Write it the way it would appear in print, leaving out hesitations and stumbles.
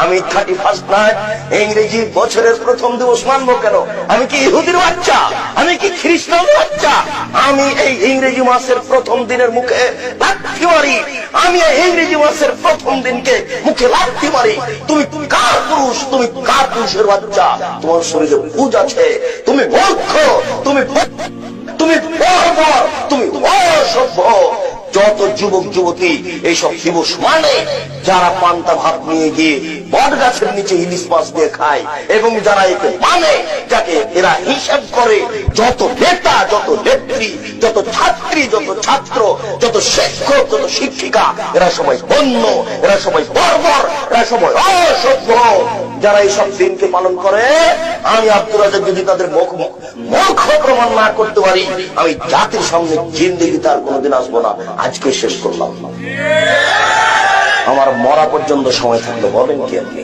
আমি 31 নাইট ইংরেজি বছরের প্রথম দিবস মানবো কেন? আমি কি ইহুদির বাচ্চা? আমি কি খ্রিস্টান বাচ্চা? আমি এই ইংরেজি মাসের প্রথম দিনের মুখে লাথি মারি। আমি এই ইংরেজি মাসের প্রথম দিনকে মুখে লাথি মারি। তুমি কার পুরুষ? তুমি কার পুরুষের বাচ্চা? তোমার শরীরে পুজ আছে, তুমি মূর্খ, তুমি বর্বর, তুমি অসভ্য। যত যুবক যুবতী এইসব দিবস মানে, যারা পান্তা ভাত নিয়ে গিয়ে বট গাছের নিচে ইলিশ মাছ দিয়ে খায়, এবং যারা একে মানে, যাকে এরা হিসাব করে, যত নেতা, যত নেত্রী, যত ছাত্রী, যত ছাত্র, যত শিক্ষক, যত শিক্ষিকা, এরা সবাই বন্য, এরা সবাই বর্বর, এরা সবাই অসভ্য। যারা এইসব দিনকে পালন করে, আমি আব্দুল রাজ্জাক যদি তাদের মুখ প্রমাণ না করতে পারি, আমি জাতির সামনে জিন্দেগিতে আর কোনোদিন আসবো না। আজকে শেষ করলাম, আমার মরা পর্যন্ত সময় থাকলে বলেন কি আপনি?